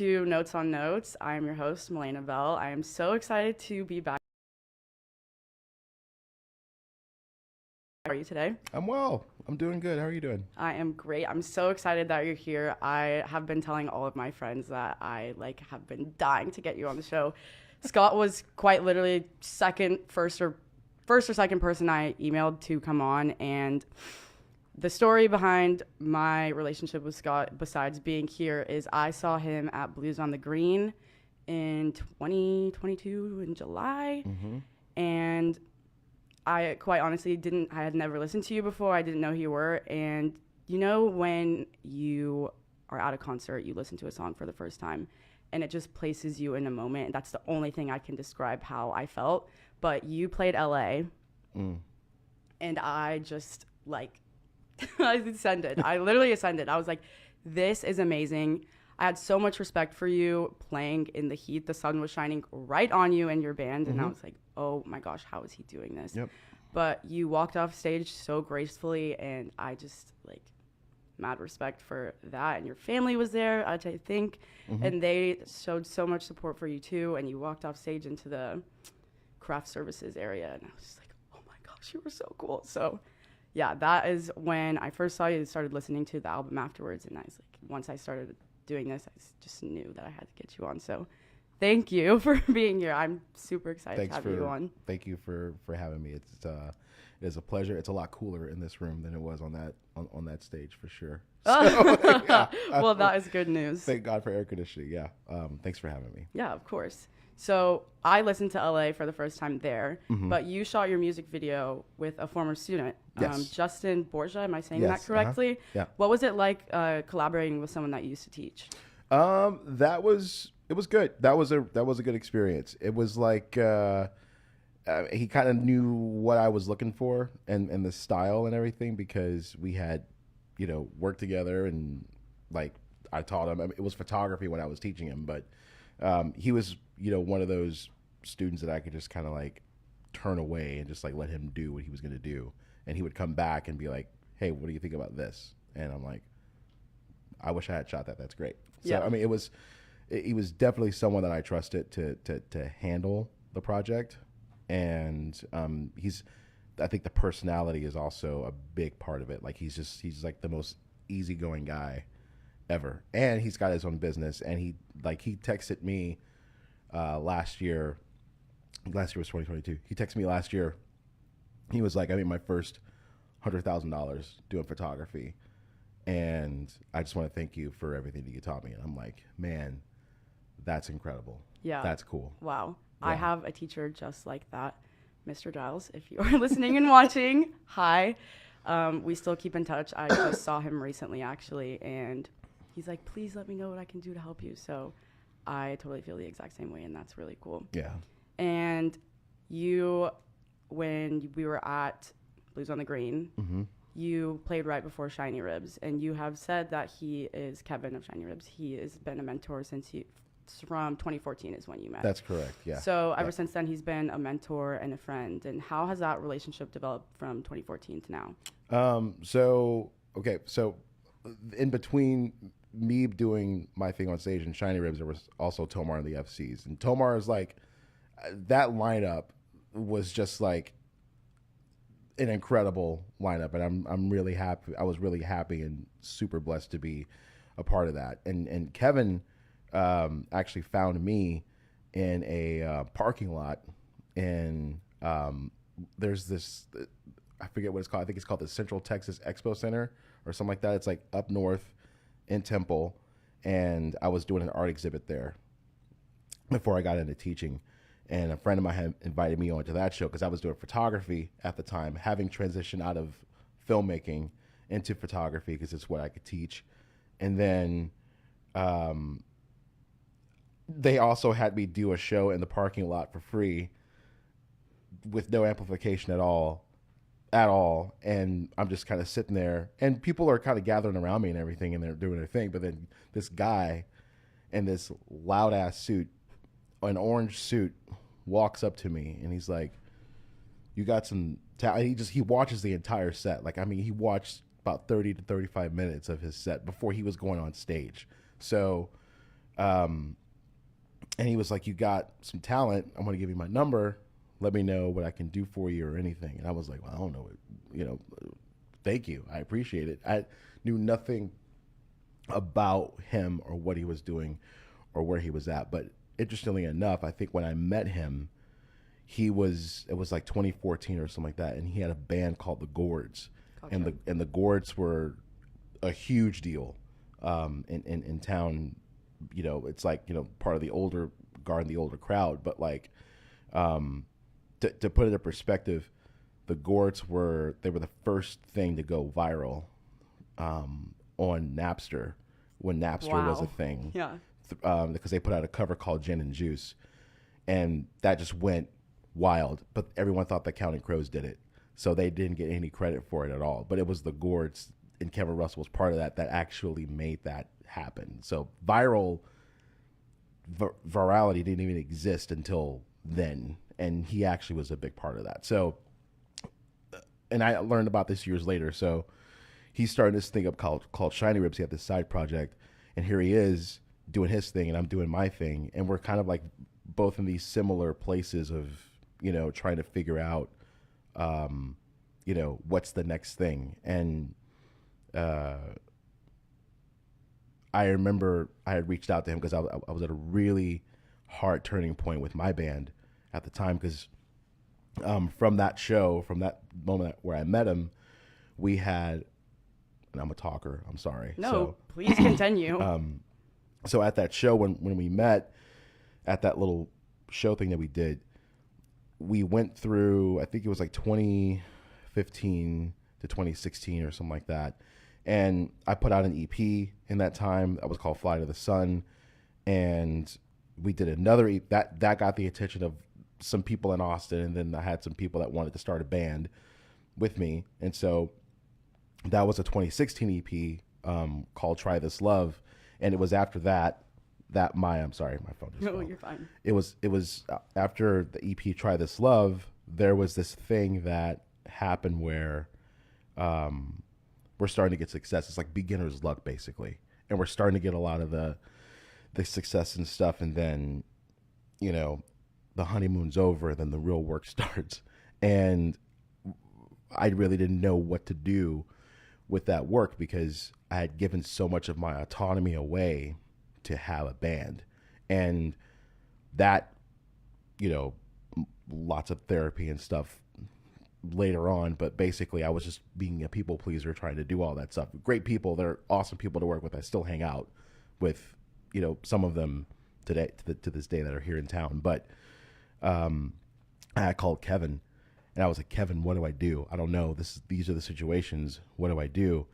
to Notes on Notes. I am your host, Milena Bell. I am so excited to be back. How are you today? I'm well. I'm doing good. How are you doing? I am great. I'm so excited that you're here. I have been telling all of my friends that I have been dying to get you on the show. Scott was quite literally first or second person I emailed to come on, and the story behind my relationship with Scott, besides being here, is I saw him at Blues on the Green in 2022 in July, and I quite honestly I had never listened to you before. I didn't know who you were. And you know, when you are at a concert, you listen to a song for the first time and it just places you in a moment. And that's the only thing I can describe how I felt. But you played LA and I just I ascended. I literally ascended. I was like, this is amazing. I had so much respect for you playing in the heat. The sun was shining right on you and your band. And I was like, oh my gosh, how is he doing this? Yep. But you walked off stage so gracefully. And I just mad respect for that. And your family was there, I think. And they showed so much support for you too. And you walked off stage into the craft services area. And I was just like, oh my gosh, you were so cool. So yeah, that is when I first saw you, started listening to the album afterwards. And I was like, once I started doing this, just knew that I had to get you on. So thank you for being here. I'm super excited to have you on. Thank you for having me. It is a pleasure. It's a lot cooler in this room than it was on that stage for sure. So, yeah. Well, that is good news. Thank God for air conditioning. Yeah. Thanks for having me. Yeah, of course. So I listened to LA for the first time there, but you shot your music video with a former student, Yes. Justin Borgia. Am I saying Yes, that correctly? Yeah. What was it like collaborating with someone that you used to teach? It was good. That was a good experience. It was like he kind of knew what I was looking for and the style and everything because we had, worked together and I taught him. I mean, it was photography when I was teaching him, but he was, one of those students that I could just kind of turn away and just let him do what he was going to do. And he would come back and be like, hey, what do you think about this? And I'm like, I wish I had shot that. That's great. So, Yeah. I mean, he was definitely someone that I trusted to handle the project. And I think the personality is also a big part of it. He's the most easygoing guy ever. And he's got his own business. And he texted me last year was 2022. He texted me last year. He was like, I made my first $100,000 doing photography. And I just want to thank you for everything that you taught me. And I'm like, man, that's incredible. Yeah. That's cool. Wow. Yeah. I have a teacher just like that. Mr. Giles, if you are listening and watching, hi. We still keep in touch. I just saw him recently, actually, and he's like, please let me know what I can do to help you. So I totally feel the exact same way, and that's really cool. Yeah. And when we were at Blues on the Green, you played right before Shiny Ribs, and you have said that he is Kevin of Shiny Ribs. He has been a mentor from 2014 is when you met. That's correct, yeah. So ever since then, he's been a mentor and a friend. And how has that relationship developed from 2014 to now? So in between me doing my thing on stage and Shiny Ribs, there was also Tomar and the FCs. And Tomar is that lineup was just an incredible lineup, and I'm really happy. I was really happy and super blessed to be a part of that. And Kevin actually found me in a parking lot, and there's this I forget what it's called. I think it's called the Central Texas Expo Center or something like that. It's up north in Temple, and I was doing an art exhibit there before I got into teaching. And a friend of mine had invited me onto that show because I was doing photography at the time, having transitioned out of filmmaking into photography because it's what I could teach. And then they also had me do a show in the parking lot for free with no amplification at all. And I'm just kind of sitting there, and people are kind of gathering around me and everything, and they're doing their thing. But then this guy in this loud ass suit, an orange suit, walks up to me and he's like, you got some he watches the entire set. He watched about 30 to 35 minutes of his set before he was going on stage. So And he was like, "You got some talent. I'm going to give you my number. Let me know what I can do for you or anything." And I was like, "Well, I don't know, thank you. I appreciate it." I knew nothing about him or what he was doing or where he was at. But interestingly enough, I think when I met him, it was like 2014 or something like that, and he had a band called the Gourds. Gotcha. And the Gourds were a huge deal in town. It's like, part of the older guard and the older crowd. But like, to put it in perspective, the Gourds were the first thing to go viral on Napster when Napster was a thing. Yeah. Because they put out a cover called Gin and Juice, and that just went wild. But everyone thought that Counting Crows did it, so they didn't get any credit for it at all. But it was the Gourds, and Kevin Russell was part of that actually made that happen. So virality didn't even exist until then, and he actually was a big part of that. So, and I learned about this years later. So he started this thing up called Shiny Ribs. He had this side project, and here he is doing his thing, and I'm doing my thing, and we're kind of like both in these similar places of trying to figure out what's the next thing. And I remember I had reached out to him because I was at a really hard turning point with my band at the time, because from that moment where I met him, we had, and I'm a talker, I'm sorry. No, please continue. So at that show, when we met at that little show thing that we did, we went through, I think it was like 2015 to 2016 or something like that. And I put out an EP in that time that was called Fly to the Sun. And we did another EP that got the attention of some people in Austin. And then I had some people that wanted to start a band with me. And so that was a 2016 EP called Try This Love. And it was after that I'm sorry, my phone just fell. You're fine. It was after the EP Try This Love, there was this thing that happened where we're starting to get success. It's like beginner's luck, basically. And we're starting to get a lot of the success and stuff. And then, the honeymoon's over, then the real work starts. And I really didn't know what to do with that work, because I had given so much of my autonomy away to have a band. And that, lots of therapy and stuff later on, but basically I was just being a people pleaser, trying to do all that stuff. Great people, they're awesome people to work with. I still hang out with, some of them today, to this day, that are here in town. But I called Kevin, and I was like, "Kevin, what do I do? I don't know. These are the situations. What do I do?"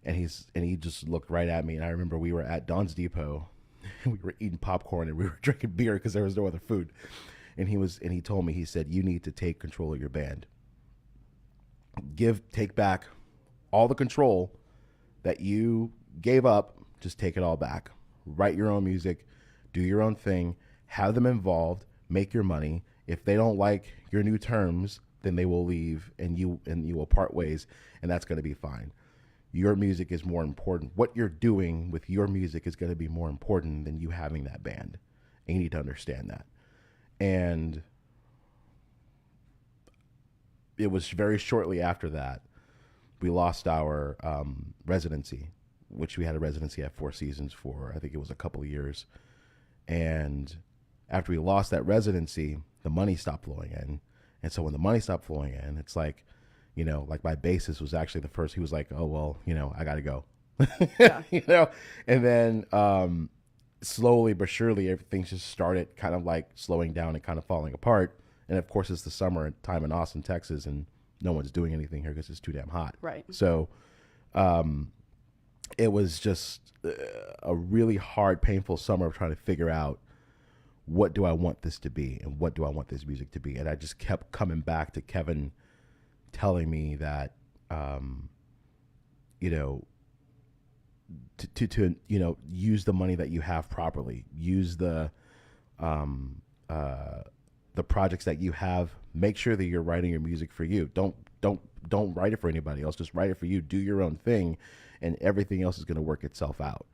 And he just looked right at me. And I remember we were at Don's Depot, and we were eating popcorn, and we were drinking beer because there was no other food. And he told me, he said, "You need to take control of your band. Take back all the control that you gave up. Just take it all back. Write your own music, do your own thing, have them involved, make your money. If they don't like your new terms, then they will leave, and you will part ways, and that's going to be fine. Your music is more important. What you're doing with your music is going to be more important than you having that band. And you need to understand that." And it was very shortly after that we lost our residency, which we had a residency at Four Seasons for, I think it was a couple of years. And after we lost that residency, the money stopped flowing in. And so when the money stopped flowing in, it's like, like my bassist was actually the first. He was like, "Oh, well, I got to go." Yeah. And then slowly but surely, everything just started kind of like slowing down and kind of falling apart. And of course, it's the summer time in Austin, Texas, and no one's doing anything here because it's too damn hot. Right. So it was just a really hard, painful summer of trying to figure out, what do I want this to be, and what do I want this music to be? And I just kept coming back to Kevin telling me that, to use the money that you have properly, use the projects that you have, make sure that you're writing your music for you. Don't write it for anybody else. Just write it for you. Do your own thing, and everything else is going to work itself out.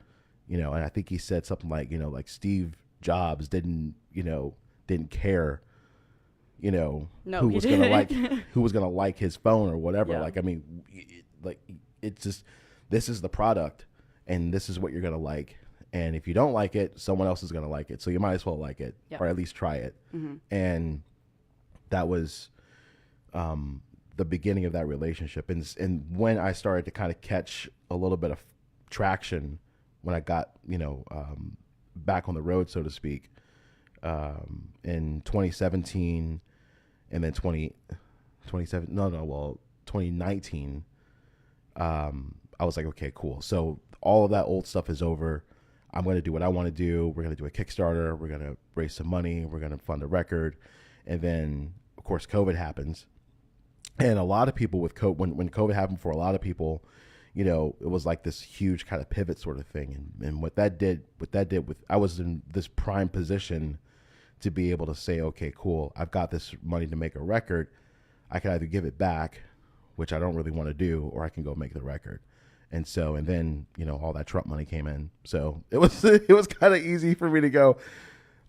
you know, and I think he said something like, you know, like Steve Jobs didn't care, you know, No, who he was gonna like didn't. who was gonna like his phone or whatever. Yeah. Like, I mean, it's just, this is the product, and this is what you're gonna like. And if you don't like it, someone else is gonna like it. So you might as well like it, Yeah. or at least try it. And that was the beginning of that relationship. And when I started to kind of catch a little bit of traction, when I got, you know, back on the road, so to speak, in 2017, and then 2019, I was like, okay, cool. So all of that old stuff is over. I'm going to do what I want to do. We're going to do a Kickstarter. We're going to raise some money. We're going to fund a record. And then, of course, COVID happens. And a lot of people with COVID, when COVID happened for a lot of people, you know, it was like this huge kind of pivot sort of thing. And what that did I was in this prime position to be able to say, okay, cool, I've got this money to make a record. I can either give it back, which I don't really want to do, or I can go make the record. And so, and then, you know, all that Trump money came in. So it was kind of easy for me to go,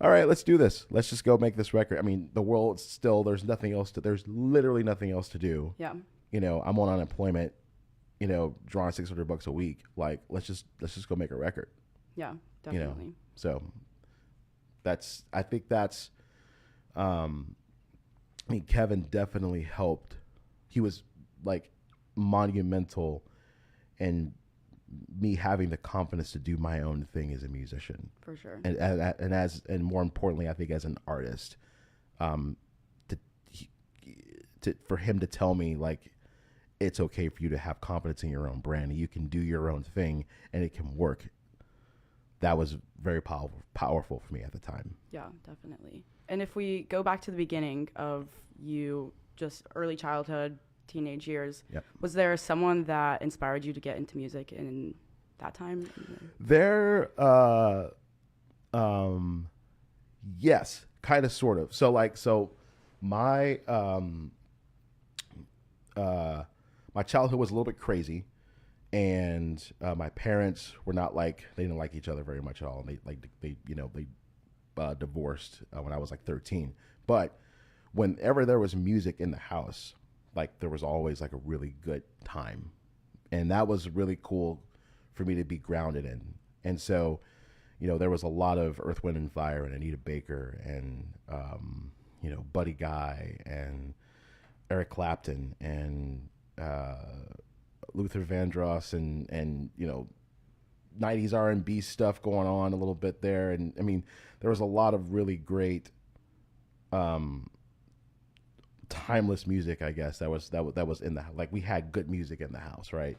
all right, let's do this. Let's just go make this record. I mean, the world still, there's literally nothing else to do. Yeah. You know, I'm on unemployment, you know, drawing $600 a week. Like, let's just go make a record. Yeah, definitely. You know, so I think that's, I mean, Kevin definitely helped. He was like monumental in me having the confidence to do my own thing as a musician. For sure. And more importantly, I think as an artist, for him to tell me, like, it's okay for you to have confidence in your own brand, and you can do your own thing and it can work. That was very powerful for me at the time. Yeah, definitely. And if we go back to the beginning of you, just early childhood, teenage years, Yep. Was there someone that inspired you to get into music in that time? There, yes, kind of, sort of. So my my childhood was a little bit crazy, and my parents were not like, they didn't like each other very much at all. And they divorced when I was like 13. But whenever there was music in the house, like, there was always like a really good time, and that was really cool for me to be grounded in. And so, you know, there was a lot of Earth, Wind and Fire and Anita Baker and you know, Buddy Guy and Eric Clapton and Luther Vandross and you know, 90s R&B stuff going on a little bit there. And I mean, there was a lot of really great timeless music, I guess, that was in the, like, we had good music in the house, right?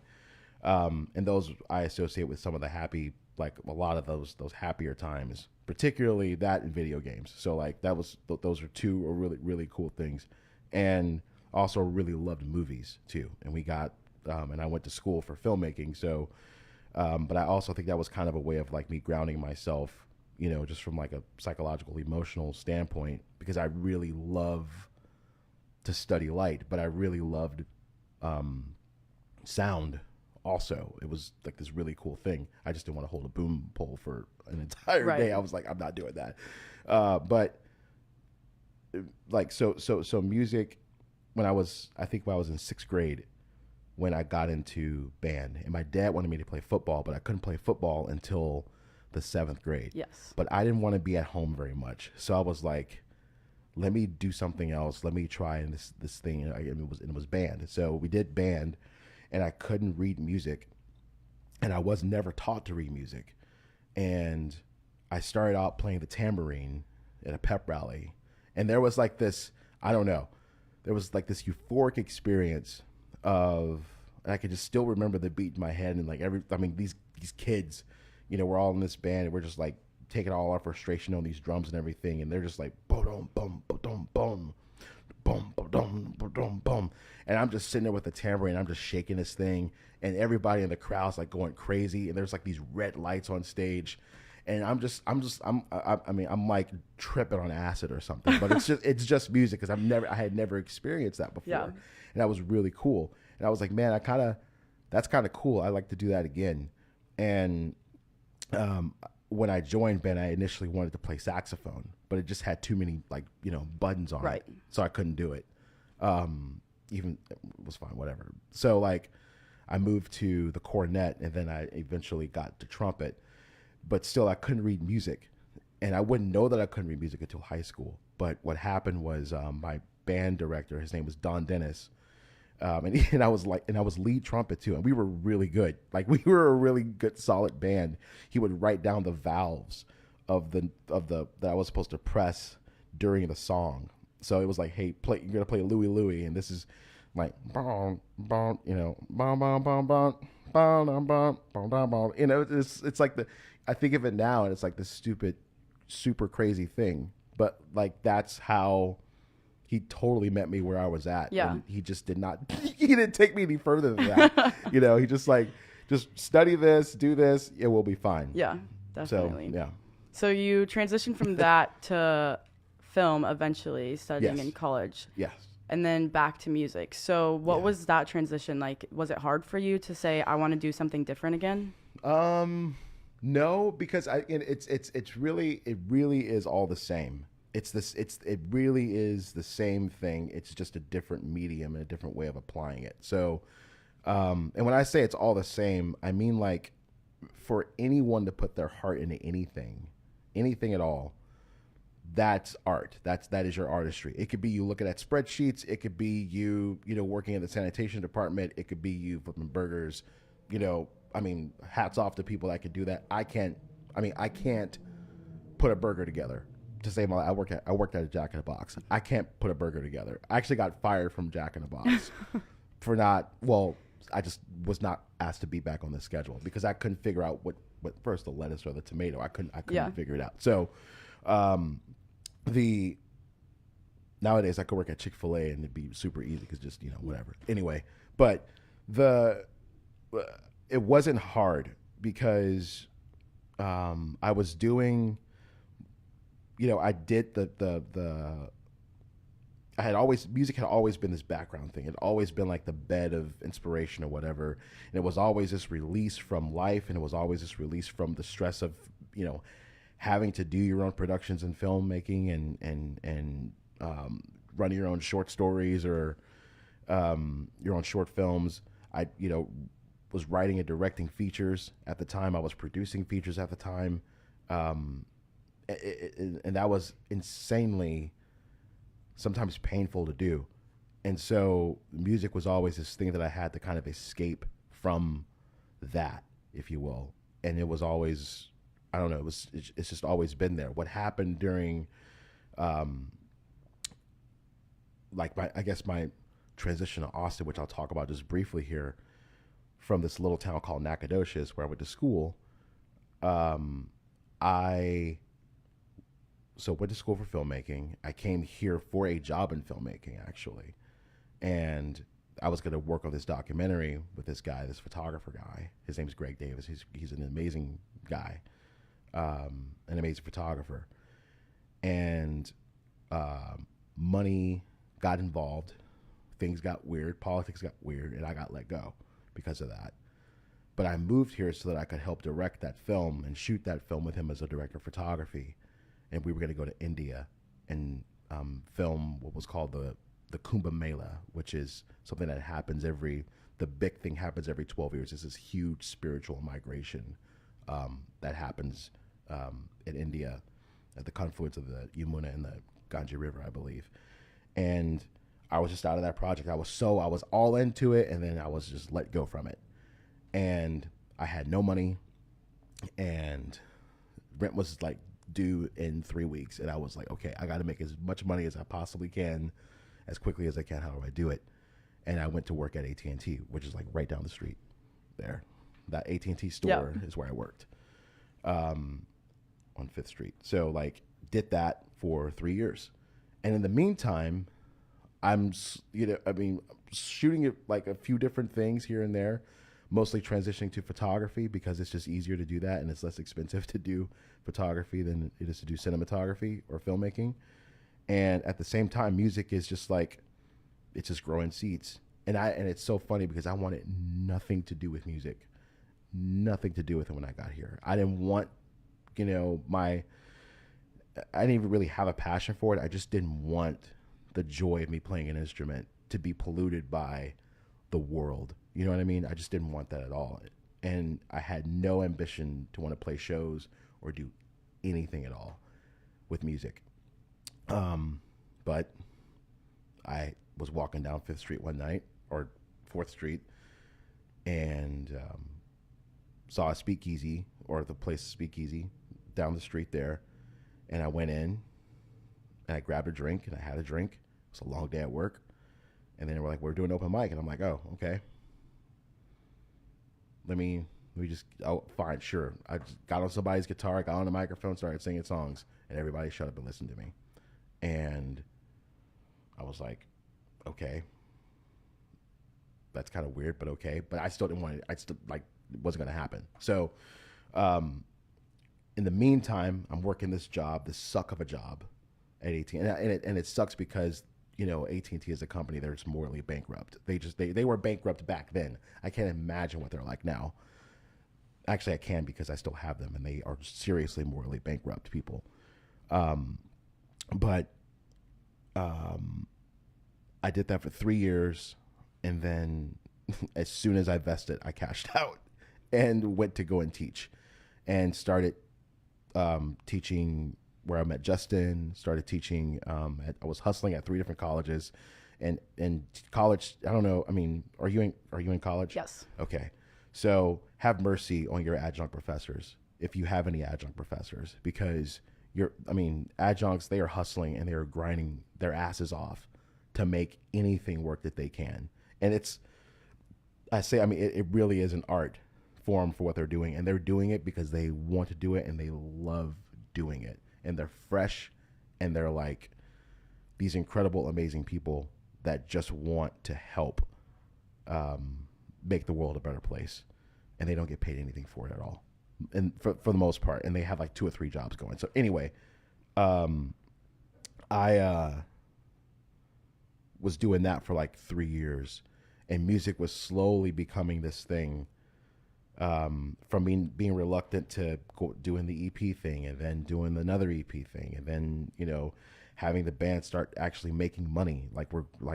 And those I associate with some of the happy, like, a lot of those happier times, particularly that in video games. So, like, those are two really, really cool things. And also really loved movies too. And we got and I went to school for filmmaking, so but I also think that was kind of a way of, like, me grounding myself, you know, just from like a psychological, emotional standpoint, because I really love to study light, but I really loved sound also. It was like this really cool thing. I just didn't want to hold a boom pole for an entire day. I was like, I'm not doing that. But like, so music, when I was in sixth grade, when I got into band, and my dad wanted me to play football, but I couldn't play football until the 7th grade. Yes. But I didn't want to be at home very much. So I was like, let me do something else. Let me try this thing. And it was band. So we did band, and I couldn't read music, and I was never taught to read music. And I started out playing the tambourine at a pep rally, and there was like this, I don't know, there was like this euphoric experience of, and I could just still remember the beat in my head, and like these kids, you know, we're all in this band, and we're just like taking all our frustration on these drums and everything, and they're just like boom, boom, boom, boom, boom, boom, boom, boom, and I'm just sitting there with the tambourine, I'm just shaking this thing, and everybody in the crowd's like going crazy, and there's like these red lights on stage, and I'm like tripping on acid or something, but it's just music, because I had never experienced that before, and that was really cool, and I was like, man, that's kind of cool. I like to do that again, and when I joined band, I initially wanted to play saxophone, but it just had too many buttons on Right. it, so I couldn't do it. Even it was fine, whatever. So like, I moved to the cornet, and then I eventually got to trumpet, but still I couldn't read music, and I wouldn't know that I couldn't read music until high school. But what happened was my band director, his name was Don Dennis, and I was lead trumpet too, and we were really good. Like we were a really good, solid band. He would write down the valves of the that I was supposed to press during the song. So it was like, hey, you're gonna play Louie Louie, and this is like bon bon, bon bon bon bon bon bon bon bon bon. It's like I think of it now, and it's like this stupid, super crazy thing, but like that's how he totally met me where I was at. Yeah. And he just did not, he didn't take me any further than that. He just like, just study this, do this, it will be fine. Yeah, definitely. So, yeah. So you transitioned from that to film eventually, studying Yes. in college. Yes. And then back to music. So what was that transition like? Was it hard for you to say, I want to do something different again? No, because it really is all the same. It really is the same thing. It's just a different medium and a different way of applying it. So, and when I say it's all the same, I mean like for anyone to put their heart into anything at all, that's art. That is your artistry. It could be you looking at spreadsheets. It could be you working in the sanitation department. It could be you flipping burgers. Hats off to people that could do that. I can't put a burger together to save my life. I worked at a Jack in the Box. I can't put a burger together. I actually got fired from Jack in the Box I just was not asked to be back on the schedule because I couldn't figure out what first the lettuce or the tomato. I couldn't figure it out. So, nowadays I could work at Chick-fil-A and it'd be super easy because just, whatever. Anyway, but it wasn't hard because I was doing, I did music had always been this background thing. It had always been like the bed of inspiration or whatever. And it was always this release from life, and it was always this release from the stress of, having to do your own productions and filmmaking and running your own short stories or your own short films. I, was writing and directing features at the time. I was producing features at the time. And that was insanely sometimes painful to do. And so music was always this thing that I had to kind of escape from that, if you will. And it was always, I don't know, it's just always been there. What happened during, my transition to Austin, which I'll talk about just briefly here, from this little town called Nacogdoches where I went to school. I went to school for filmmaking. I came here for a job in filmmaking, actually. And I was going to work on this documentary with this guy, this photographer guy. His name's Greg Davis. He's an amazing guy, an amazing photographer. And money got involved. Things got weird. Politics got weird. And I got let go because of that. But I moved here so that I could help direct that film and shoot that film with him as a director of photography. And we were going to go to India and film what was called the Kumbh Mela, which is something that happens the big thing happens every 12 years. It's this huge spiritual migration that happens in India at the confluence of the Yamuna and the Ganges River, I believe. And I was just out of that project. I was all into it, and then I was just let go from it. And I had no money, and rent was like due in 3 weeks. And I was like, okay, I got to make as much money as I possibly can, as quickly as I can. How do I do it? And I went to work at AT&T, which is like right down the street there. That AT&T store is where I worked on 5th Street. So like did that for 3 years. And in the meantime, I'm shooting it like a few different things here and there, mostly transitioning to photography because it's just easier to do that and it's less expensive to do photography than it is to do cinematography or filmmaking. And at the same time, music is just like, it's just growing seeds. And it's so funny because I wanted nothing to do with music. nothing to do with it when I got here. I didn't want, you know, I didn't even really have a passion for it. I just didn't want the joy of me playing an instrument to be polluted by the world. You know what I mean? I just didn't want that at all. And I had no ambition to want to play shows or do anything at all with music. But I was walking down 5th Street one night, or 4th Street, and saw a speakeasy, or the place speakeasy, down the street there. And I went in, and I grabbed a drink, and I had a drink. It was a long day at work. And then they were like, we're doing open mic. And I'm like, oh, okay. Let me just, oh, fine, sure. I just got on somebody's guitar, got on the microphone, started singing songs, and everybody shut up and listened to me. And I was like, okay. That's kind of weird, but okay. But I still didn't want it. I still, like, it wasn't going to happen. So, in the meantime, I'm working this suck of a job at AT&T. And it sucks because, you know, AT&T as a company, they're just morally bankrupt. They were bankrupt back then. I can't imagine what they're like now. Actually, I can, because I still have them, and they are seriously morally bankrupt people. But I did that for 3 years, and then as soon as I vested, I cashed out and went to go and teach, and started teaching where I met Justin. Started teaching. I was hustling at 3 different colleges, and college. I don't know. I mean, are you in college? Yes. Okay. So have mercy on your adjunct professors, if you have any adjunct professors, because adjuncts, they are hustling and they are grinding their asses off to make anything work that they can. And it really is an art form for what they're doing, and they're doing it because they want to do it and they love doing it, and they're fresh, and they're like these incredible, amazing people that just want to help make the world a better place, and they don't get paid anything for it at all, and for the most part, and they have like 2 or 3 jobs going. So anyway, I was doing that for like 3 years, and music was slowly becoming this thing, from being reluctant to doing the EP thing, and then doing another EP thing, and then, you know, having the band start actually making money,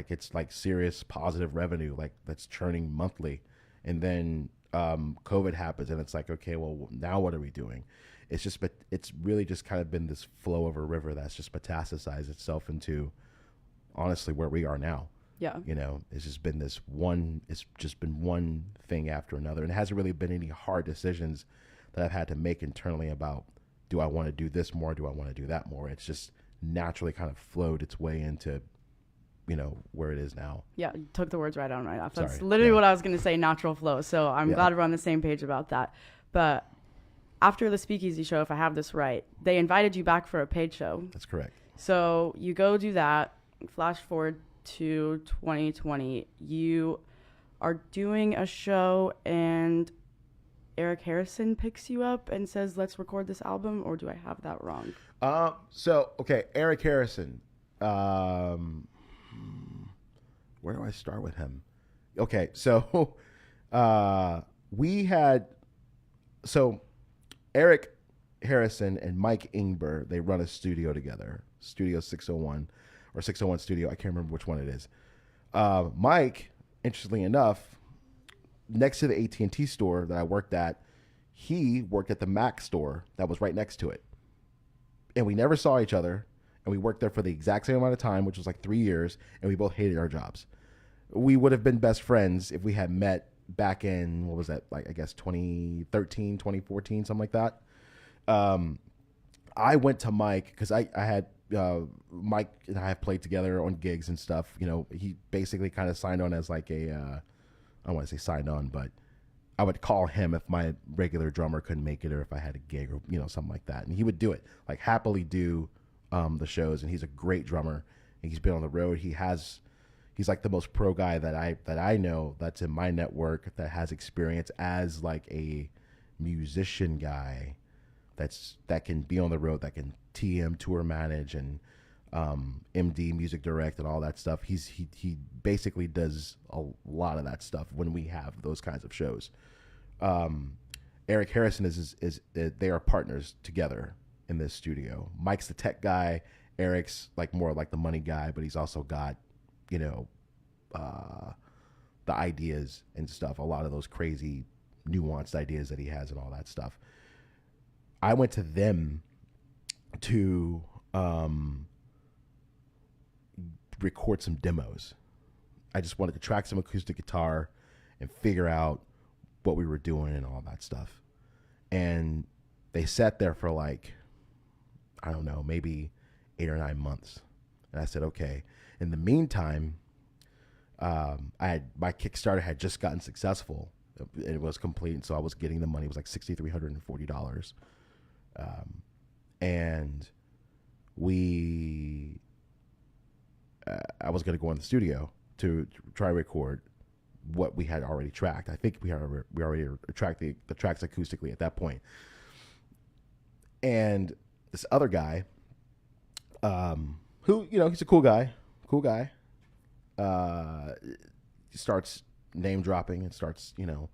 it's like serious positive revenue, like that's churning monthly. And then COVID happens, and it's like, okay, well, now what are we doing? It's really just kind of been this flow of a river that's just metastasized itself into, honestly, where we are now. Yeah. You know, it's just been one thing after another. And it hasn't really been any hard decisions that I've had to make internally about, do I want to do this more? Do I want to do that more? It's just naturally kind of flowed its way into, you know, where it is now. Yeah, you took the words right out of my mouth. That's Sorry. literally what I was going to say, natural flow. So I'm glad we're on the same page about that. But after the Speakeasy show, if I have this right, they invited you back for a paid show. That's correct. So you go do that. Flash forward to 2020. You are doing a show, and Eric Harrison picks you up and says, let's record this album, or do I have that wrong? Okay, Eric Harrison. Where do I start with him? Okay, so Eric Harrison and Mike Ingber, they run a studio together, Studio 601 or 601 Studio. I can't remember which one it is. Mike, interestingly enough, next to the AT&T store that I worked at, he worked at the Mac store that was right next to it. And we never saw each other, and we worked there for the exact same amount of time, which was like 3 years, and we both hated our jobs. We would have been best friends if we had met back in, what was that, like, I guess 2013, 2014, something like that. I went to Mike because I had Mike and I have played together on gigs and stuff. You know, he basically kind of signed on as like I don't want to say signed on, but I would call him if my regular drummer couldn't make it, or if I had a gig, or, you know, something like that. And he would do it, like happily do the shows. And he's a great drummer, and he's been on the road. He's like the most pro guy that I know that's in my network that has experience as like a musician guy that can be on the road, that can TM, tour manage, and MD, music direct, and all that stuff. He basically does a lot of that stuff when we have those kinds of shows. Eric Harrison is they are partners together in this studio. Mike's the tech guy. Eric's like more like the money guy, but he's also got, you know, the ideas and stuff. A lot of those crazy, nuanced ideas that he has and all that stuff. I went to them to record some demos. I just wanted to track some acoustic guitar and figure out what we were doing and all that stuff. And they sat there for like, I don't know, maybe 8 or 9 months. And I said, okay. In the meantime, my Kickstarter had just gotten successful. It was complete, and so I was getting the money. It was like $6,340. And I was going to go in the studio to try to record what we had already tracked. I think we already tracked the tracks acoustically at that point. And this other guy, who, you know, he's a cool guy, starts name dropping and starts, you know,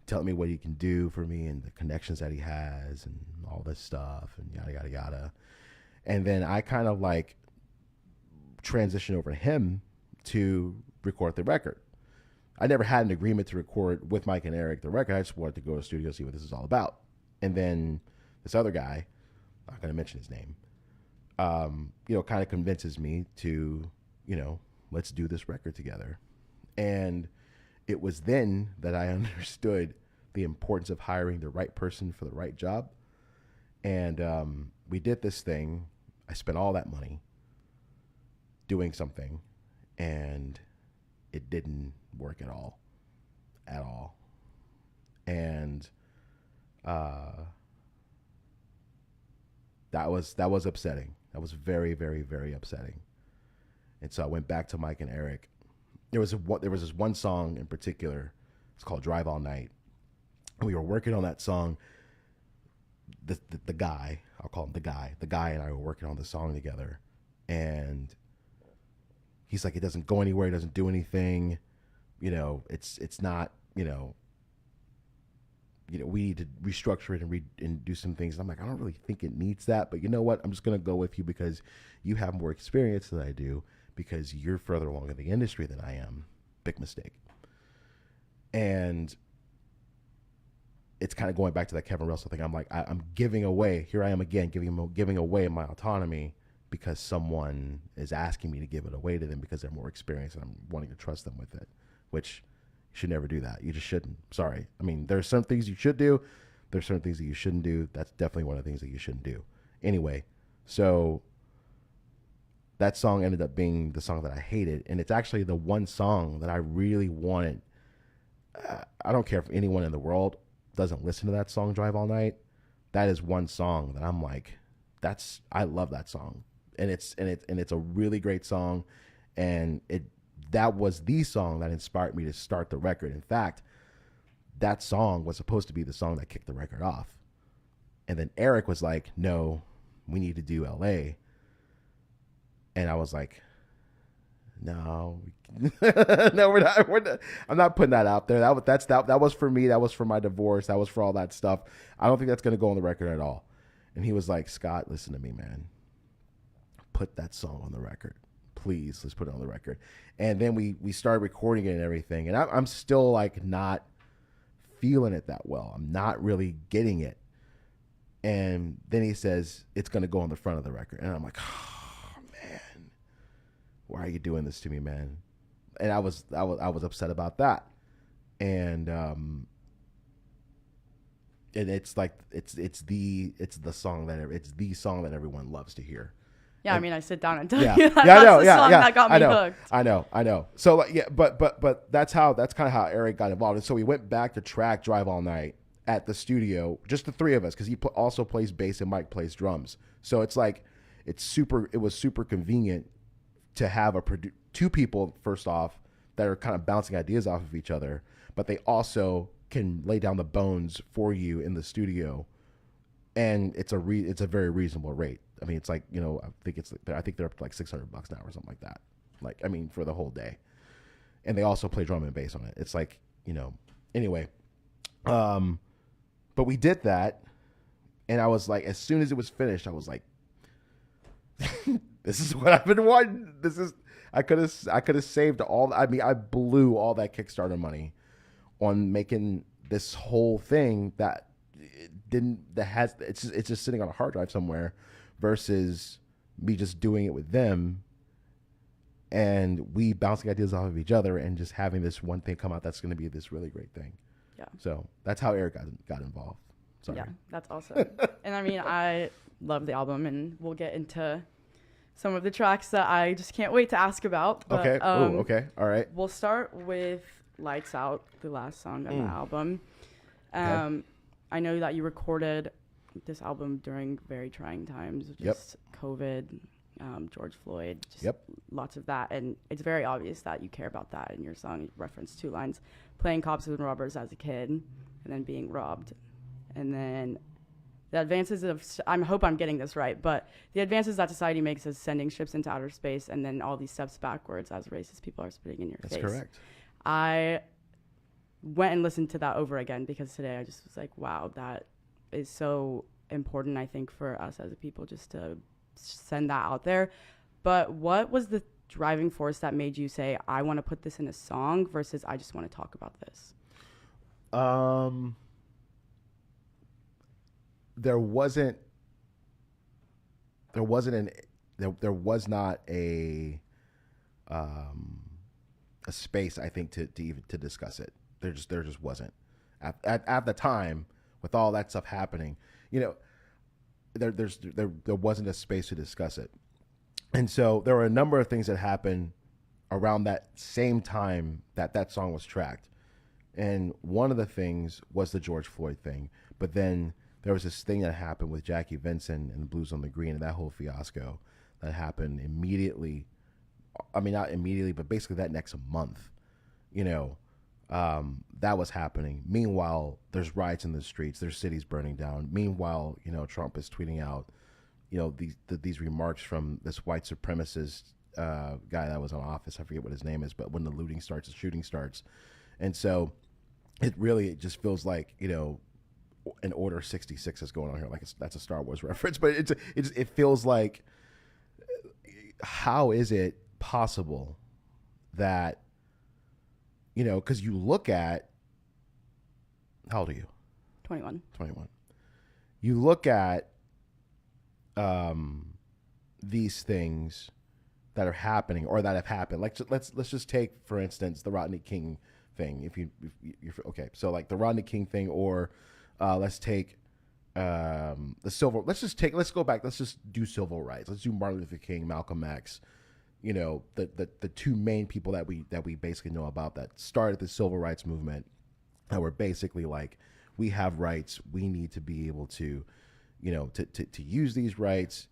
telling me what he can do for me and the connections that he has and all this stuff and yada, yada, yada. And then I kind of like transition over to him to record the record. I never had an agreement to record with Mike and Eric the record. I just wanted to go to the studio, see what this is all about. And then this other guy, I'm not going to mention his name, you know, kind of convinces me to, you know, let's do this record together. And it was then that I understood the importance of hiring the right person for the right job. And we did this thing. I spent all that money doing something, and it didn't work at all. And that was upsetting. That was very, very, very upsetting. And so I went back to Mike and Eric. There was this one song in particular. It's called Drive All Night. And we were working on that song. The guy, I'll call him the guy and I were working on the song together. And he's like, it doesn't go anywhere. It doesn't do anything. You know, it's not, you know, we need to restructure it and do some things. And I'm like, I don't really think it needs that, but you know what? I'm just going to go with you because you have more experience than I do, because you're further along in the industry than I am. Big mistake. And it's kind of going back to that Kevin Russell thing. I'm like, I'm giving away, here I am again, giving away my autonomy because someone is asking me to give it away to them because they're more experienced and I'm wanting to trust them with it, which you should never do that. You just shouldn't. Sorry. I mean, there's some things you should do. There's certain things that you shouldn't do. That's definitely one of the things that you shouldn't do. Anyway, so that song ended up being the song that I hated. And it's actually the one song that I really wanted. I don't care if anyone in the world doesn't listen to that song, Drive All Night. That is one song that I'm like, I love that song. And it's a really great song. And that was the song that inspired me to start the record. In fact, that song was supposed to be the song that kicked the record off. And then Eric was like, no, we need to do LA. And I was like, no, no, we're not. I'm not putting that out there. That was for me. That was for my divorce. That was for all that stuff. I don't think that's going to go on the record at all. And he was like, Scott, listen to me, man. Put that song on the record. Please, let's put it on the record. And then we started recording it and everything. And I'm still like not feeling it that well. I'm not really getting it. And then he says, it's going to go on the front of the record. And I'm like, oh, man, why are you doing this to me, man? And I was upset about that. And it's like, it's the song that everyone loves to hear. Yeah, and, I mean, I sit down and tell you that that's the song that got me hooked. I know. So yeah, but that's kind of how Eric got involved. And so we went back to track Drive All Night at the studio, just the three of us, because he also plays bass and Mike plays drums. So it's like, it was super convenient to have two people, first off, that are kind of bouncing ideas off of each other, but they also can lay down the bones for you in the studio, and it's a very reasonable rate. I mean, it's like, you know, I think they're up to like $600 now or something like that. Like, I mean, for the whole day. And they also play drum and bass on it. It's like, you know, anyway. but we did that, and I was like, as soon as it was finished, I was like, this is what I've been wanting. I could have saved all. I mean, I blew all that Kickstarter money on making this whole thing it's just sitting on a hard drive somewhere, versus me just doing it with them and we bouncing ideas off of each other and just having this one thing come out that's going to be this really great thing. Yeah. So that's how Eric got involved. Sorry. Yeah, that's awesome. And I mean, I love the album, and we'll get into some of the tracks that I just can't wait to ask about. But, okay. Okay. All right. We'll start with Lights Out, the last song on the album. Okay. I know that you recorded this album during very trying times, just COVID, George Floyd, just lots of that. And it's very obvious that you care about that in your song. You reference 2 lines, playing cops and robbers as a kid, and then being robbed. And then the advances of, I hope I'm getting this right, but the advances that society makes is sending ships into outer space, and then all these steps backwards as racist people are spitting in your face. That's correct. I went and listened to that over again because today I just was like, wow, that is so important, I think, for us as a people, just to send that out there. But what was the driving force that made you say, I want to put this in a song versus I just want to talk about this? There was not a space, I think, to even to discuss it. There just wasn't at the time, with all that stuff happening. There wasn't a space to discuss it, and so there were a number of things that happened around that same time that song was tracked, and one of the things was the George Floyd thing, but then there was this thing that happened with Jackie Vincent and the Blues on the Green, and that whole fiasco that happened immediately. I mean, not immediately, but basically that next month, that was happening. Meanwhile, there's riots in the streets, there's cities burning down. Meanwhile, Trump is tweeting out, these remarks from this white supremacist guy that was in office. I forget what his name is, but when the looting starts, the shooting starts. And so it just feels like, an Order 66 is going on here. Like that's a Star Wars reference, but it feels like, how is it possible that, because you look at, how old are you? 21. You look at these things that are happening or that have happened. Like let's just take, for instance, the Rodney King thing. If you're okay, so like the Rodney King thing, or let's take the civil. Let's go back. Let's just do civil rights. Let's do Martin Luther King, Malcolm X. The 2 main people that we basically know about that started the civil rights movement, that were basically like, we have rights, we need to be able to, to use these rights.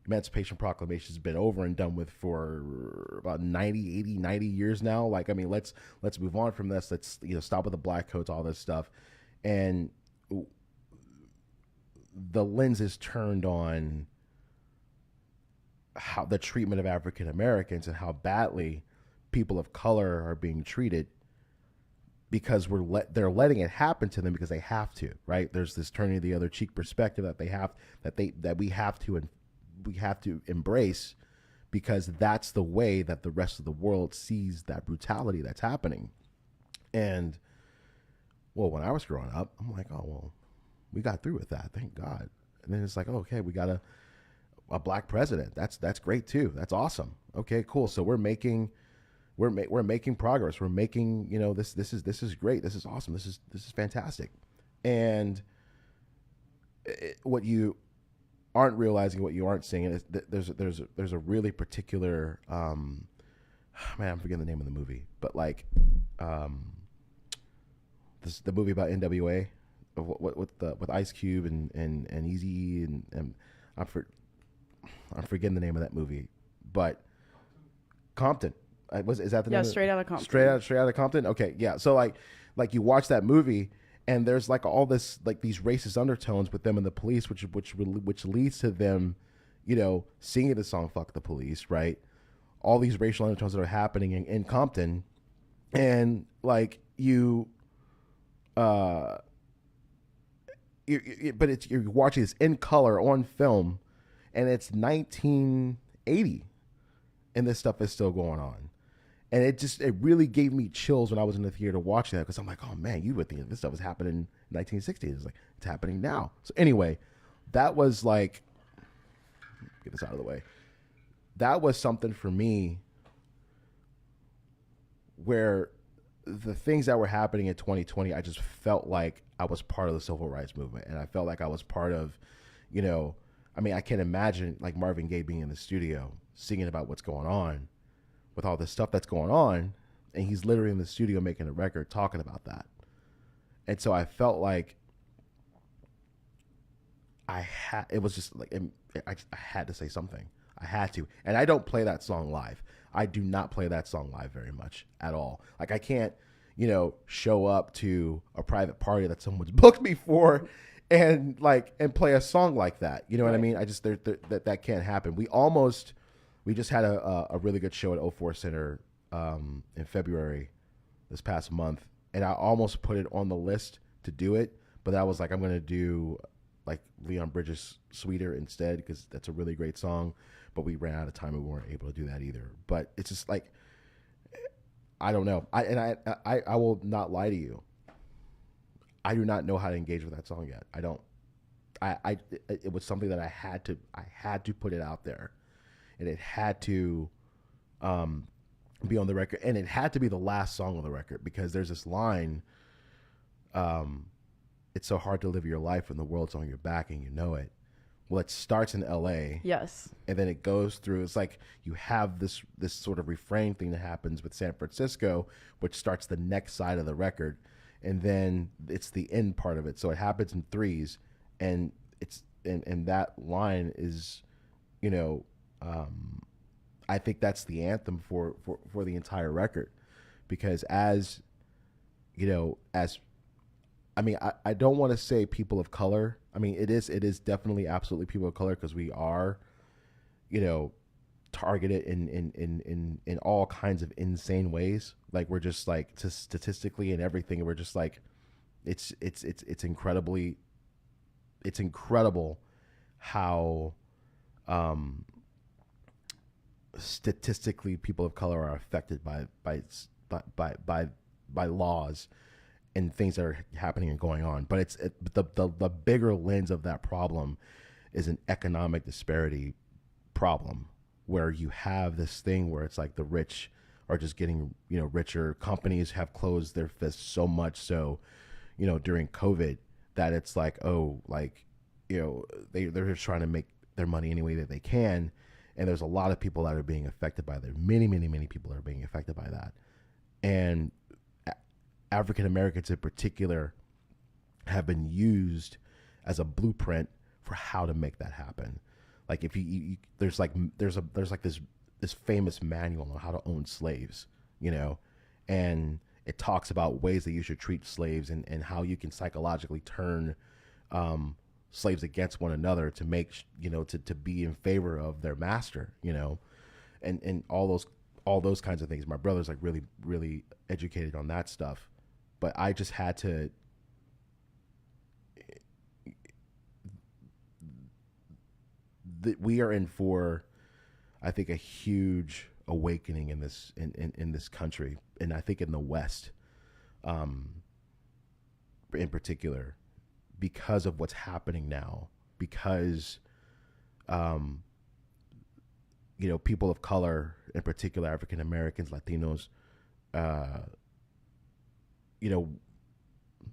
Emancipation Proclamation has been over and done with for about 90 years now. Like, I mean, let's move on from this. Let's stop with the black coats, all this stuff. And the lens is turned on how the treatment of African Americans and how badly people of color are being treated, because they're letting it happen to them because they have to, right? There's this turning the other cheek perspective that we have to embrace, because that's the way that the rest of the world sees that brutality that's happening. And well, when I was growing up, I'm like, oh well, we got through with that, thank God. And then it's like, oh, okay, we got a black president. That's great too. That's awesome. Okay, cool. So we're making progress. We're making, this is great. This is awesome. This is fantastic. And what you aren't realizing, what you aren't seeing, is that there's a really particular man, I'm forgetting the name of the movie, but like the movie about NWA, with Ice Cube and Easy and I'm forgetting the name of that movie, but Compton. Is that the name? Yeah, Straight Outta Compton. Straight Outta Compton. Okay, yeah. So like you watch that movie, and there's like all this, like these racist undertones with them and the police, which leads to them, singing the song "Fuck the Police," right? All these racial undertones that are happening in Compton, and like but you're watching this in color on film, and it's 1980, and this stuff is still going on. And it really gave me chills when I was in the theater watching that, because I'm like, oh man, you would think this stuff was happening in 1960. It's like, it's happening now. So anyway, that was like, get this out of the way. That was something for me where the things that were happening in 2020, I just felt like I was part of the civil rights movement. And I felt like I was part of, I can't imagine like Marvin Gaye being in the studio singing about what's going on with all this stuff that's going on. And he's literally in the studio making a record talking about that. And so I felt like it was just like, I had to say something. I had to. And I don't play that song live. I do not play that song live very much at all. Like I can't, show up to a private party that someone's booked me for and play a song like that. You know what I mean? I just, that can't happen. We just had a really good show at 04 Center in February this past month. And I almost put it on the list to do it, but I was like, I'm going to do like Leon Bridges' Sweeter instead, because that's a really great song. But we ran out of time and we weren't able to do that either. But it's just like, I don't know. I will not lie to you. I do not know how to engage with that song yet. I don't. It was something that I had to put it out there, and it had to be on the record, and it had to be the last song on the record, because there's this line. It's so hard to live your life when the world's on your back and you know it. Well, it starts in LA. Yes. And then it goes through, it's like you have this sort of refrain thing that happens with San Francisco, which starts the next side of the record. And then it's the end part of it. So it happens in threes, and and that line is, I think that's the anthem for the entire record, because I don't want to say people of color. I mean, it is definitely absolutely people of color, because we are, targeted in all kinds of insane ways. Like we're just like statistically and everything. We're just like, it's incredible how statistically people of color are affected by laws and things that are happening and going on. But the bigger lens of that problem is an economic disparity problem, where you have this thing where it's like the rich are just getting, richer. Companies have closed their fists so much so, during COVID, that it's like, they're just trying to make their money any way that they can. And there's a lot of people that are being affected by that. Many, many, many people are being affected by that. And African Americans in particular have been used as a blueprint for how to make that happen. Like if there's this famous manual on how to own slaves, and it talks about ways that you should treat slaves and how you can psychologically turn slaves against one another to make, to be in favor of their master, and all those kinds of things. My brother's like really, really educated on that stuff. But I just had to, we are in for, I think, a huge awakening in this country, and I think in the West, in particular, because of what's happening now. Because, people of color, in particular, African Americans, Latinos,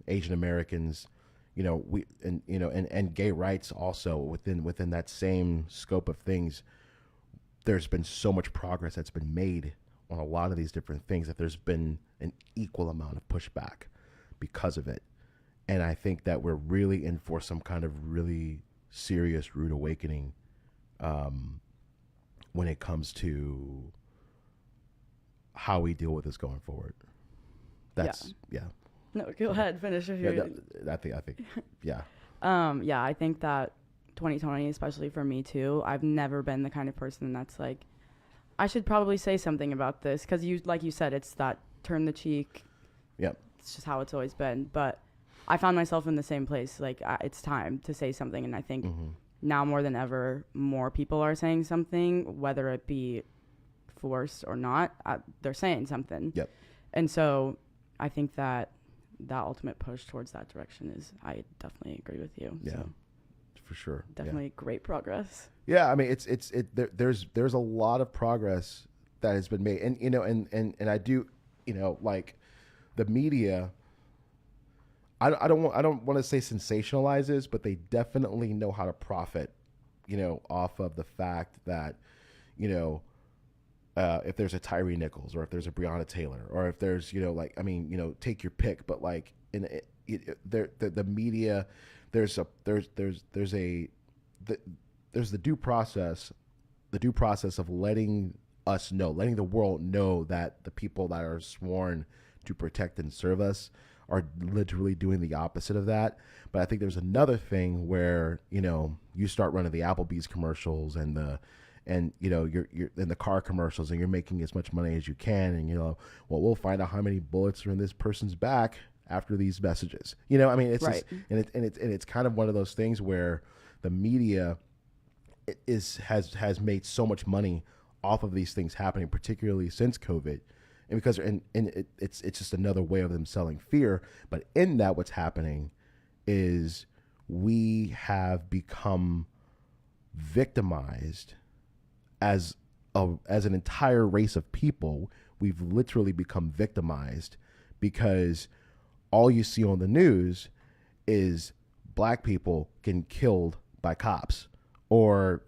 Asian Americans, and gay rights also within that same scope of things. There's been so much progress that's been made on a lot of these different things that there's been an equal amount of pushback because of it. And I think that we're really in for some kind of really serious rude awakening when it comes to how we deal with this going forward. That's yeah. No, go ahead. Finish if you're. I think, yeah. Yeah, I think that 2020, especially for me too, I've never been the kind of person that's like, I should probably say something about this, because like you said, it's that turn the cheek. Yep. It's just how it's always been. But I found myself in the same place. Like, it's time to say something. And I think now more than ever, more people are saying something, whether it be forced or not. They're saying something. Yep. And so I think that ultimate push towards that direction is, I definitely agree with you. Yeah, So for sure. definitely great progress. Yeah, I mean, there's a lot of progress that has been made, and you know, and I do, you know, like the media. I don't want to say sensationalizes, but they definitely know how to profit, you know, off of the fact that, you know, if there's a Tyree Nichols or if there's a Breonna Taylor or if there's, you know, like, I mean, you know, take your pick, but like the media, there's the due process of letting the world know that the people that are sworn to protect and serve us are literally doing the opposite of that. But I think there's another thing where, you know, you start running the Applebee's commercials and you know, you're in the car commercials and you're making as much money as you can. And, you know, well, we'll find out how many bullets are in this person's back after these messages, you know, I mean, it's right. just, and it's kind of one of those things where the media has made so much money off of these things happening, particularly since COVID. And because it's just another way of them selling fear. But in that, what's happening is we have become victimized as an entire race of people. We've literally become victimized because all you see on the news is black people getting killed by cops, or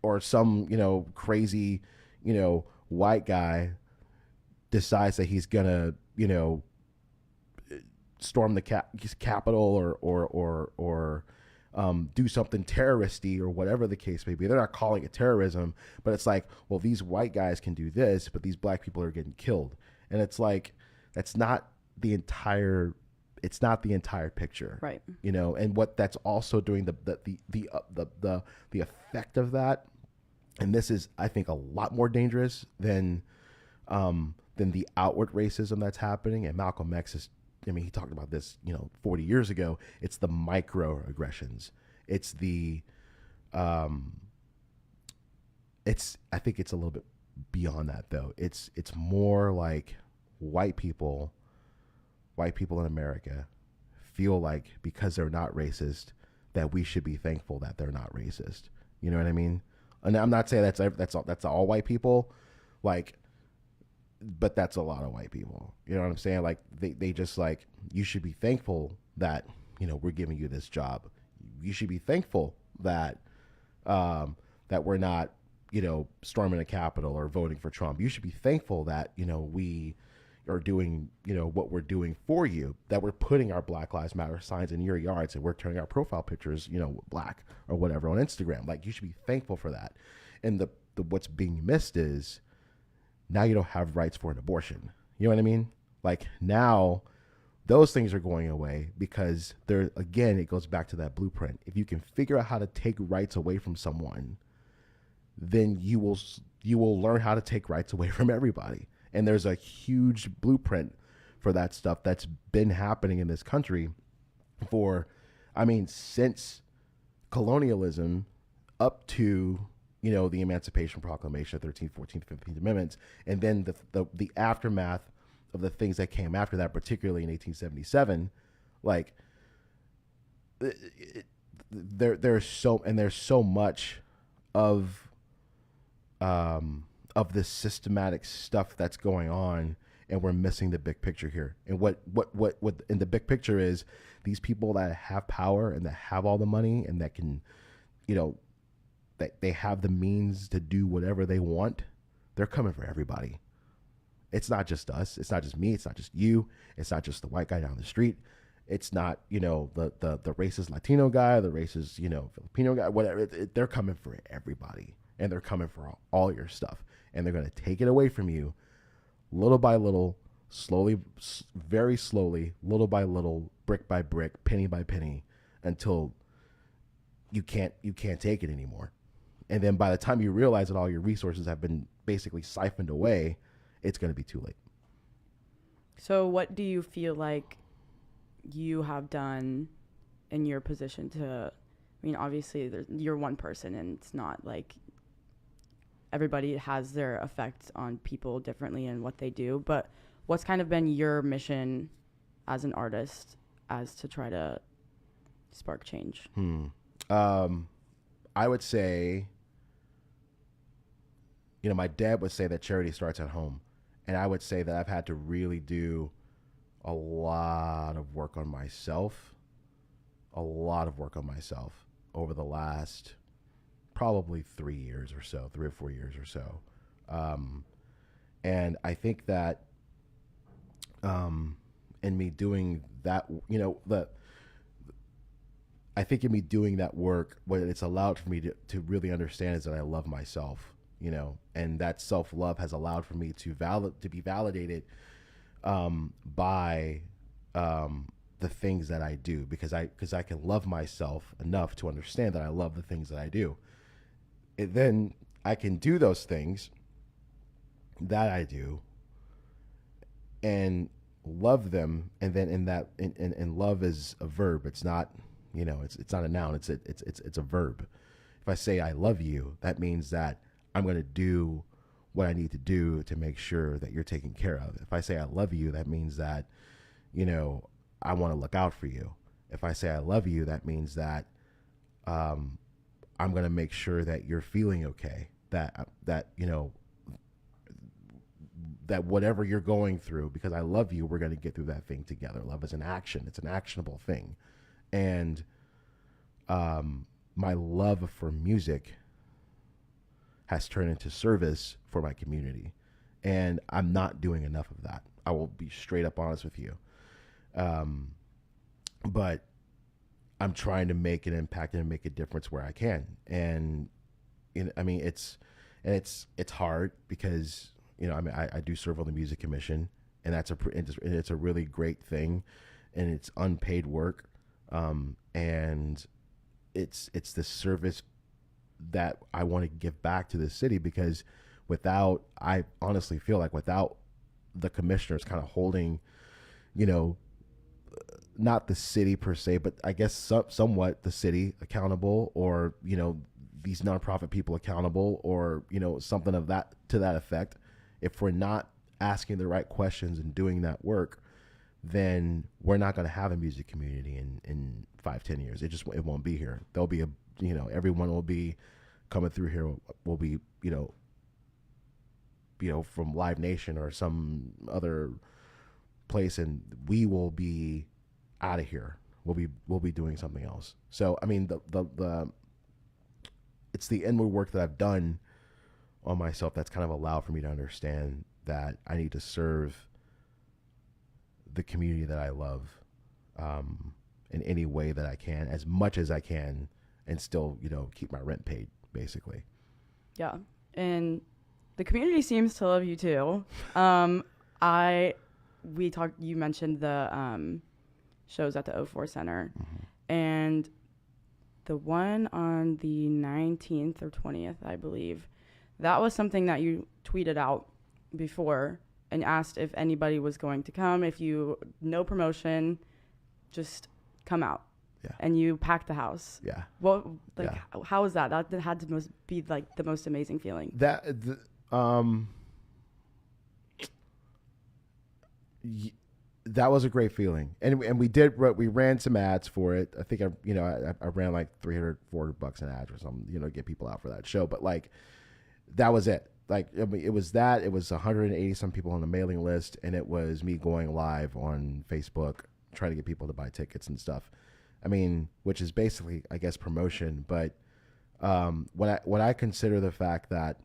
or some, you know, crazy, you know, white guy decides that he's gonna, you know, storm the Capitol or do something terroristy or whatever the case may be. They're not calling it terrorism, but it's like, well, these white guys can do this, but these black people are getting killed, and it's like it's not the entire picture, Right? You know, and what that's also doing the effect of that. And this is, I think, a lot more dangerous than the outward racism that's happening. And Malcolm X is, I mean, he talked about this, you know, 40 years ago. It's the microaggressions. It's I think it's a little bit beyond that, though. It's more like white people in America feel like because they're not racist that we should be thankful that they're not racist. You know what I mean? And I'm not saying that's all white people, like, but that's a lot of white people. You know what I'm saying? Like they just like, you should be thankful that, you know, we're giving you this job. You should be thankful that that we're not, you know, storming the Capitol or voting for Trump. You should be thankful that, you know, we are doing, you know, what we're doing for you, that we're putting our Black Lives Matter signs in your yards and we're turning our profile pictures, you know, black or whatever on Instagram. Like, you should be thankful for that. And the what's being missed is now you don't have rights for an abortion. You know what I mean? Like, now those things are going away because there, again, it goes back to that blueprint. If you can figure out how to take rights away from someone, then you will learn how to take rights away from everybody. And there's a huge blueprint for that stuff that's been happening in this country for, I mean, since colonialism up to, you know, the Emancipation Proclamation, 13th, 14th, 15th Amendments, and then the aftermath of the things that came after that, particularly in 1877, like there's so much of this systematic stuff that's going on, and we're missing the big picture here. And what in the big picture is these people that have power and that have all the money and that can, you know, that they have the means to do whatever they want. They're coming for everybody. It's not just us. It's not just me. It's not just you. It's not just the white guy down the street. It's not, you know, the racist Latino guy, the racist, you know, Filipino guy, whatever. They're coming for everybody, and they're coming for all your stuff. And they're going to take it away from you little by little, slowly, very slowly, little by little, brick by brick, penny by penny, until you can't take it anymore. And then by the time you realize that all your resources have been basically siphoned away, it's going to be too late. So what do you feel like you have done in your position to, I mean, obviously you're one person and it's not like everybody has their effects on people differently and what they do, but what's kind of been your mission as an artist as to try to spark change? I would say, my dad would say that charity starts at home. And I would say that I've had to really do a lot of work on myself, over the last probably 3 or 4 years or so. And I think that in me doing that, I think in me doing that work, what it's allowed for me to really understand is that I love myself, and that self-love has allowed for me to be validated by the things that I do, because I can love myself enough to understand that I love the things that I do. Then I can do those things that I do and love them, and then and love is a verb. It's not, it's not a noun. It's a verb. If I say I love you, that means that I'm going to do what I need to do to make sure that you're taken care of. If I say I love you, that means that, I want to look out for you. If I say I love you, that means that I'm going to make sure that you're feeling okay, that that whatever you're going through, because I love you, we're going to get through that thing together. Love is an action. It's an actionable thing. And my love for music has turned into service for my community. And I'm not doing enough of that. I will be straight up honest with you. But I'm trying to make an impact and make a difference where I can. And it's hard because, I do serve on the music commission, and it's a really great thing, and it's unpaid work. And it's the service that I want to give back to the city, because I honestly feel like without the commissioners kind of holding, not the city per se, but I guess somewhat the city accountable, or, these nonprofit people accountable, or, something of that to that effect. If we're not asking the right questions and doing that work, then we're not going to have a music community in 5-10 years. It won't be here. There'll be everyone will be coming through here will be, from Live Nation or some other place, and we will be out of here. We'll be doing something else. So, I mean, it's the inward work that I've done on myself that's kind of allowed for me to understand that I need to serve the community that I love, in any way that I can, as much as I can, and still, keep my rent paid, basically. Yeah. And the community seems to love you too. You mentioned the shows at the O4 Center, and the one on the 19th or 20th, I believe, that was something that you tweeted out before and asked if anybody was going to come. If no promotion, just come out. Yeah. And you packed the house. Yeah. How was that? That had to be like the most amazing feeling. That was a great feeling, and we ran some ads for it. I think I ran like $300-$400 an ad or something, to get people out for that show. But like, that was it. Like, it was 180 some people on the mailing list, and it was me going live on Facebook trying to get people to buy tickets and stuff. I mean, which is basically, I guess, promotion. But when I consider the fact that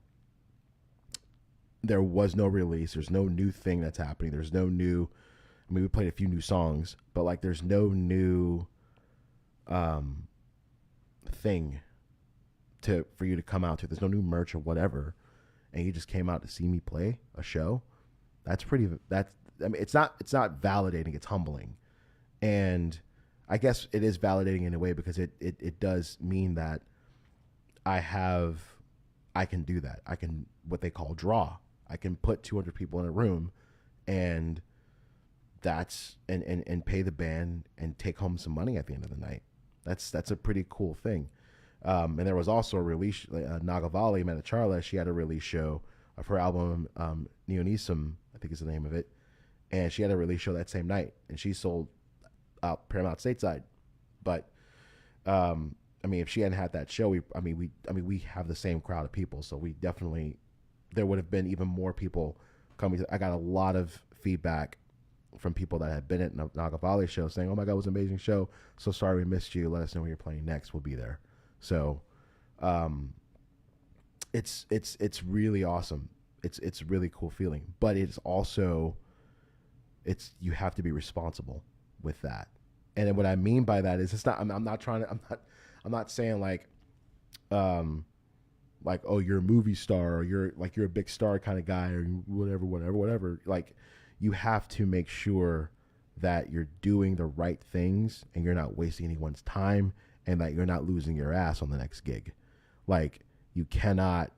there was no release, there's no new thing that's happening, there's no new. I mean, we played a few new songs, but like, there's no new thing for you to come out to. There's no new merch or whatever, and you just came out to see me play a show. I mean, it's not validating. It's humbling, and I guess it is validating in a way, because it does mean that I can do that. I can, what they call draw. I can put 200 people in a room and that's and pay the band and take home some money at the end of the night. That's a pretty cool thing. And there was also a release, Nagavali Manacharla. She had a release show of her album, Neonisum, I think is the name of it. And she had a release show that same night, and she sold out Paramount stateside. But I mean, if she hadn't had that show, we have the same crowd of people, so we definitely, there would have been even more people coming. I got a lot of feedback from people that had been at Nagavali's show saying, "Oh my God, it was an amazing show. So sorry we missed you. Let us know when you're playing next. We'll be there." So, it's really awesome. It's a really cool feeling, but it's also, you have to be responsible with that. And then what I mean by that is, it's not, I'm not saying like, oh, you're a movie star, or you're a big star kind of guy, or whatever. Like, you have to make sure that you're doing the right things and you're not wasting anyone's time, and that you're not losing your ass on the next gig. Like, you cannot,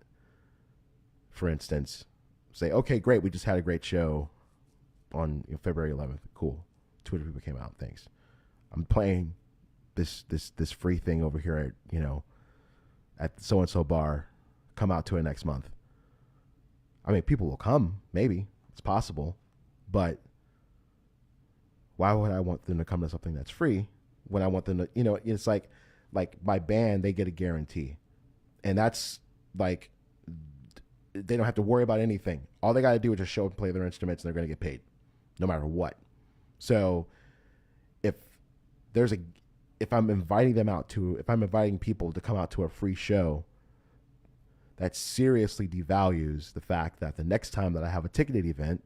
for instance, say, okay, great, we just had a great show on February 11th. Cool. 200 people came out. Thanks. I'm playing this free thing over here at so-and-so bar. Come out to it next month. I mean, people will come. Maybe. It's possible. But why would I want them to come to something that's free when I want them to, it's like my band, they get a guarantee. And that's like, they don't have to worry about anything. All they got to do is just show up and play their instruments, and they're going to get paid no matter what. So if I'm inviting people to come out to a free show, that seriously devalues the fact that the next time that I have a ticketed event,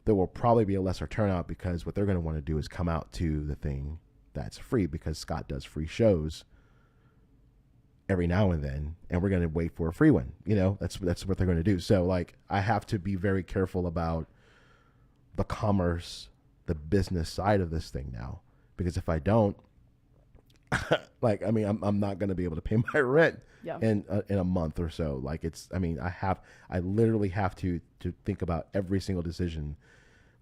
there will probably be a lesser turnout, because what they're going to want to do is come out to the thing that's free, because Scott does free shows every now and then, and we're going to wait for a free one. That's what they're going to do. So like, I have to be very careful about the commerce, the business side of this thing now, because if I don't, like, I mean, I'm not going to be able to pay my rent in a month or so. Like, I literally have to think about every single decision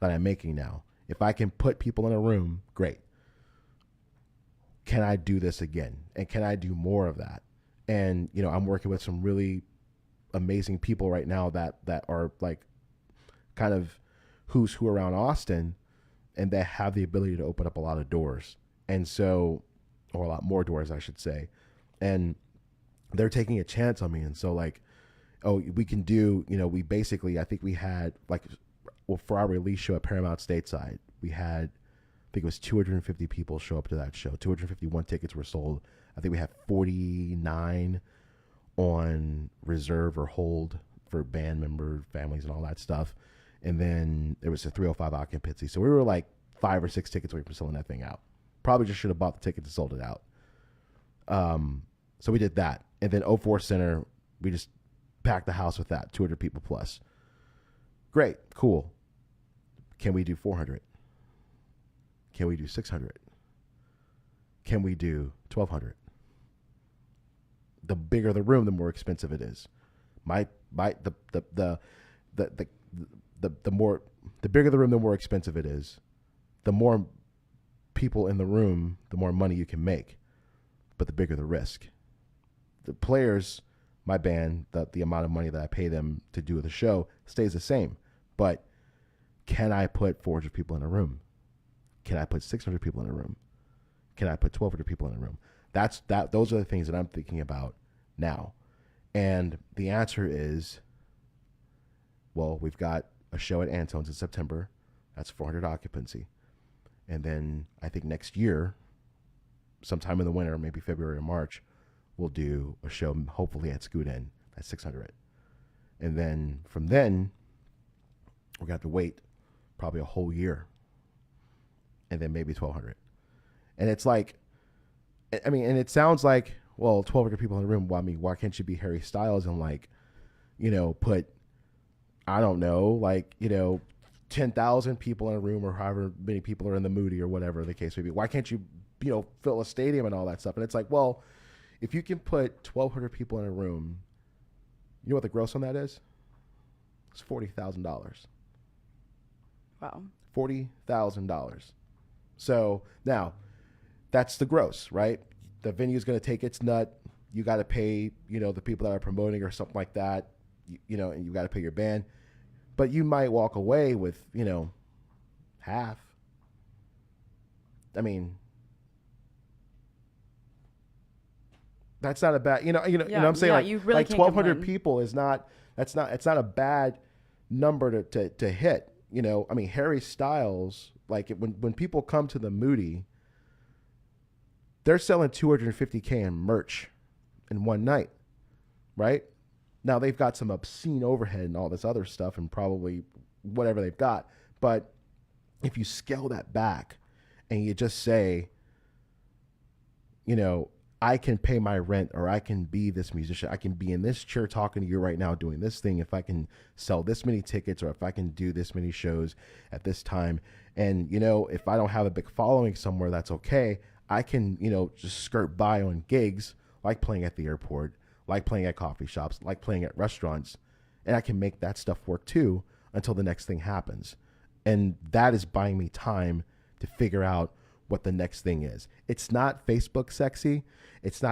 that I'm making now. If I can put people in a room, great. Can I do this again? And can I do more of that? And, I'm working with some really amazing people right now that are like kind of who's who around Austin, and that have the ability to open up a lot of doors. And so, or a lot more doors, I should say. And they're taking a chance on me. And so like, oh, we can do, we basically, I think we had for our release show at Paramount Stateside, we had, I think it was 250 people show up to that show. 251 tickets were sold. I think we had 49 on reserve or hold for band member families and all that stuff. And then there was a 305 occupancy. So we were like 5 or 6 tickets away from selling that thing out. Probably just should have bought the tickets and sold it out. So we did that. And then 04 Center, we just packed the house with that, 200 people plus. Great, cool. Can we do 400? Can we do 600? Can we do 1,200? The bigger the room, the more expensive it is. The bigger the room, the more expensive it is. The more people in the room, the more money you can make, but the bigger the risk. The players, my band, the amount of money that I pay them to do the show stays the same. But can I put 400 people in a room? Can I put 600 people in a room? Can I put 1,200 people in a room? Those are the things that I'm thinking about now. And the answer is, well, we've got a show at Antone's in September. That's 400 occupancy. And then I think next year, sometime in the winter, maybe February or March, we'll do a show hopefully at Scoot Inn. That's 600. And then from then, we're going to have to wait probably a whole year. And then maybe 1,200. And it's like, I mean, and it sounds like, well, 1,200 people in the room. Well, I mean, why can't you be Harry Styles and like, put, I don't know, 10,000 people in a room, or however many people are in the Moody or whatever the case may be. Why can't you, fill a stadium and all that stuff? And it's like, well, if you can put 1,200 people in a room, you know what the gross on that is? It's $40,000. Wow. $40,000. So now that's the gross, right? The venue is going to take its nut. You got to pay, the people that are promoting or something like that, and you got to pay your band. But you might walk away with, half. I mean, that's not a bad, you know what I'm saying? Like, you really like can't 1,200 complain. people it's not a bad number to hit. I mean, Harry Styles, like when people come to the Moody, they're selling $250K in merch in one night, right? Now they've got some obscene overhead and all this other stuff and probably whatever they've got. But if you scale that back and you just say, I can pay my rent, or I can be this musician. I can be in this chair talking to you right now doing this thing if I can sell this many tickets, or if I can do this many shows at this time. And, if I don't have a big following somewhere, that's okay. I can, just skirt by on gigs, like playing at the airport, like playing at coffee shops, like playing at restaurants. And I can make that stuff work too until the next thing happens. And that is buying me time to figure out what the next thing is. It's not Facebook sexy. It's not